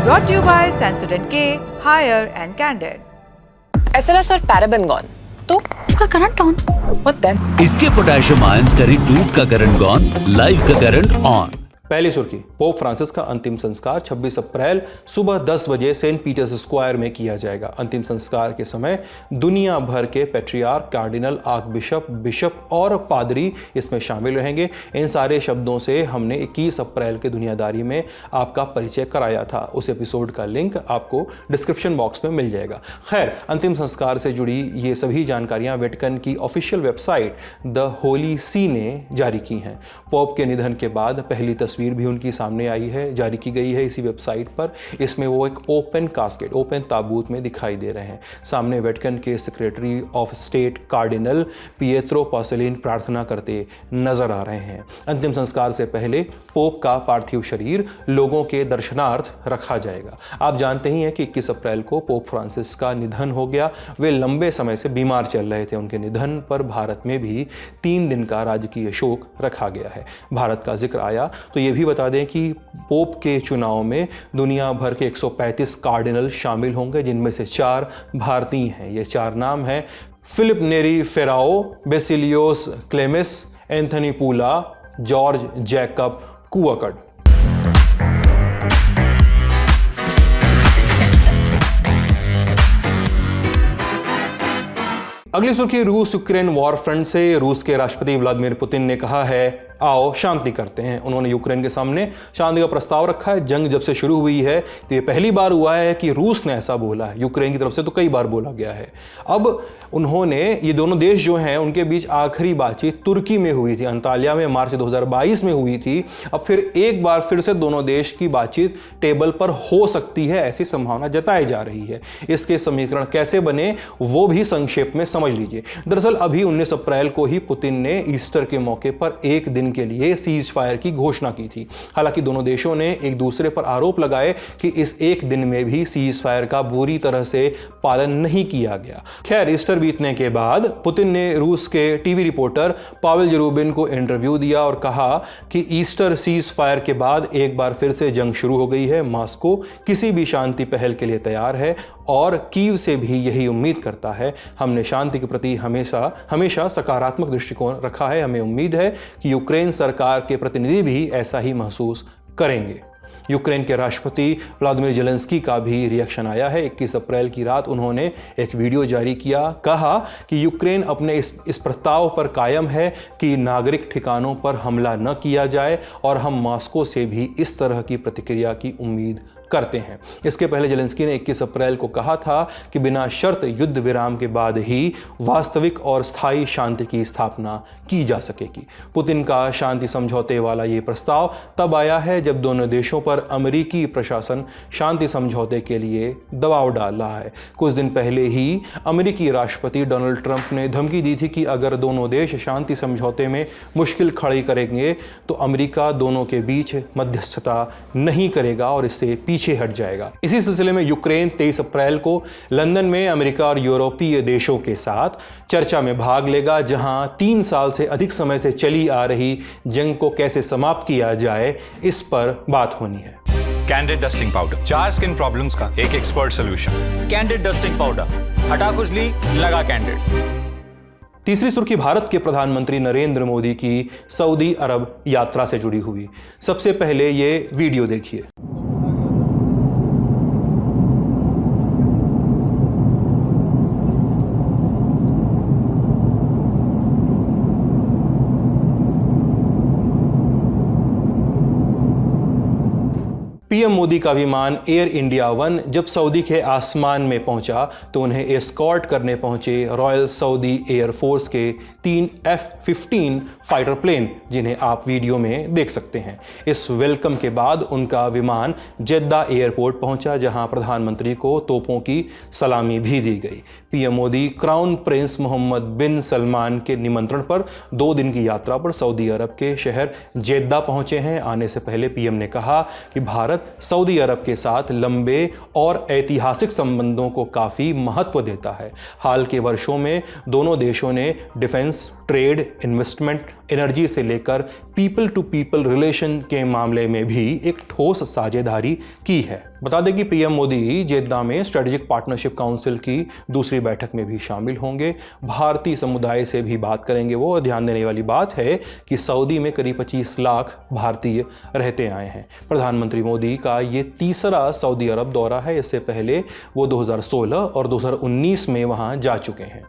Brought to you by Sensodyne K, Higher and Candid. SLS और paraben gone, तो का current on. What then? इसके potassium ions करी tube का current gone, live का current on. पहली सुर्खी, पोप फ्रांसिस का अंतिम संस्कार 26 अप्रैल सुबह 10 बजे सेंट पीटर्स स्क्वायर में किया जाएगा। अंतिम संस्कार के समय दुनिया भर के पैट्रियार्क, कार्डिनल, आर्कबिशप, बिशप और पादरी इसमें शामिल रहेंगे। इन सारे शब्दों से हमने 21 अप्रैल के दुनियादारी में आपका परिचय कराया था। उस एपिसोड का लिंक आपको डिस्क्रिप्शन बॉक्स में मिल जाएगा। खैर, अंतिम संस्कार से जुड़ी ये सभी जानकारियां वेटिकन की ऑफिशियल वेबसाइट द होली सी ने जारी की हैं। पोप के निधन के बाद पहली तस्वीर भी उनकी सामने आई है, जारी की गई है इसी वेबसाइट पर। इसमें वो एक ओपन कास्केट, ओपन ताबूत में दिखाई दे रहे हैं। सामने वेटिकन के secretary of state cardinal Pietro Parolin प्रार्थना करते नजर आ रहे हैं। अंतिम संस्कार से पहले पोप का पार्थिव शरीर लोगों के दर्शनार्थ रखा जाएगा। आप जानते ही हैं कि 21 अप्रैल को पोप फ्रांसिस का निधन हो गया। वे लंबे समय से बीमार चल रहे थे। उनके निधन पर भारत में भी 3 दिन का राजकीय शोक रखा गया है। भारत का जिक्र आया तो ये भी बता दें कि पोप के चुनाव में दुनिया भर के 135 कार्डिनल शामिल होंगे, जिनमें से 4 भारतीय हैं। ये 4 नाम हैं: फिलिप नेरी फेराओ, बेसिलियोस क्लेमिस, एंथनी पूला, जॉर्ज जैकब कुआकड। अगली सुर्खी, रूस यूक्रेन वॉर फ्रंट से। रूस के राष्ट्रपति व्लादिमीर पुतिन ने कहा है, आओ शांति करते हैं। उन्होंने यूक्रेन के सामने शांति का प्रस्ताव रखा है। जंग जब से शुरू हुई है तो ये पहली बार हुआ है कि रूस ने ऐसा बोला है। यूक्रेन की तरफ से तो कई बार बोला गया है। अब उन्होंने, ये दोनों देश जो हैं उनके बीच आखिरी बातचीत तुर्की में हुई थी, अंताल्या में मार्च 2022 में हुई थी। अब फिर एक बार फिर से दोनों देश की बातचीत टेबल पर हो सकती है, ऐसी संभावना जताई जा रही है। इसके समीकरण कैसे बने वो भी संक्षेप में समझ लीजिए। दरअसल अभी 19 अप्रैल को ही पुतिन ने ईस्टर के मौके पर एक दिन के लिए सीज फायर की घोषणा की थी। हालांकि दोनों देशों ने एक दूसरे पर आरोप लगाए कि इस एक दिन में भी सीज फायर का बुरी तरह से पालन नहीं किया गया। खैर, ईस्टर बीतने के बाद पुतिन ने रूस के टीवी रिपोर्टर पावेल जरूबिन को इंटरव्यू दिया और कहा कि ईस्टर सीज फायर के बाद एक बार फिर से जंग शुरू हो गई है। मॉस्को किसी भी शांति पहल के लिए तैयार है और कीव से भी यही उम्मीद करता है। हमने शांति के प्रति हमेशा सकारात्मक दृष्टिकोण रखा है। हमें उम्मीद है कि यूक्रेन सरकार के प्रतिनिधि भी ऐसा ही महसूस करेंगे। यूक्रेन के राष्ट्रपति व्लादिमीर जेलेंस्की का भी रिएक्शन आया है। 21 अप्रैल की रात उन्होंने एक वीडियो जारी किया, कहा कि यूक्रेन अपने इस प्रस्ताव पर कायम है कि नागरिक ठिकानों पर हमला न किया जाए और हम मॉस्को से भी इस तरह की प्रतिक्रिया की उम्मीद करते हैं। इसके पहले जेलेंस्की ने 21 अप्रैल को कहा था कि बिना शर्त युद्ध विराम के बाद ही वास्तविक और स्थायी शांति की स्थापना की जा सकेगी। पुतिन का शांति समझौते वाला ये प्रस्ताव तब आया है जब दोनों देशों पर अमेरिकी प्रशासन शांति समझौते के लिए दबाव डाल रहा है। कुछ दिन पहले ही अमेरिकी राष्ट्रपति डोनाल्ड ट्रंप ने धमकी दी थी कि अगर दोनों देश शांति समझौते में मुश्किल खड़ी करेंगे तो अमेरिका दोनों के बीच मध्यस्थता नहीं करेगा और इससे पीछे हट जाएगा। इसी सिलसिले में यूक्रेन 23 अप्रैल को लंदन में अमेरिका और यूरोपीय देशों के साथ चर्चा में भाग लेगा, जहां 3 साल से अधिक समय से चली आ रही जंग को कैसे समाप्त किया जाए, इस पर बात होनी है। Candid dusting powder, 4 skin problems का एक expert solution. Candid dusting powder, हटा खुजली, लगा कैंडिड। तीसरी सुर्खी, भारत के प्रधानमंत्री नरेंद्र मोदी की सऊदी अरब यात्रा से जुड़ी हुई। सबसे पहले ये वीडियो देखिए। पीएम मोदी का विमान एयर इंडिया 1 जब सऊदी के आसमान में पहुंचा तो उन्हें एस्कॉर्ट करने पहुंचे रॉयल सऊदी एयरफोर्स के 3 F-15 फाइटर प्लेन, जिन्हें आप वीडियो में देख सकते हैं। इस वेलकम के बाद उनका विमान जेद्दा एयरपोर्ट पहुंचा, जहां प्रधानमंत्री को तोपों की सलामी भी दी गई। PM Modi crown prince Mohammed bin Salman के निमंत्रण पर 2 दिन की यात्रा पर सऊदी अरब के शहर जेद्दा पहुंचे हैं। आने से पहले पीएम ने कहा कि भारत सऊदी अरब के साथ लंबे और ऐतिहासिक संबंधों को काफ़ी महत्व देता है। हाल के वर्षों में दोनों देशों ने डिफेंस, ट्रेड, इन्वेस्टमेंट, एनर्जी से लेकर पीपल टू पीपल रिलेशन के मामले में भी एक ठोस साझेदारी की है। बता दें कि पीएम मोदी जेद्दा में स्ट्रेटेजिक पार्टनरशिप काउंसिल की दूसरी बैठक में भी शामिल होंगे। भारतीय समुदाय से भी बात करेंगे वो। ध्यान देने वाली बात है कि सऊदी में करीब 25 लाख भारतीय रहते आए हैं। प्रधानमंत्री मोदी का ये तीसरा सऊदी अरब दौरा है। इससे पहले वो 2016 और 2019 में वहाँ जा चुके हैं।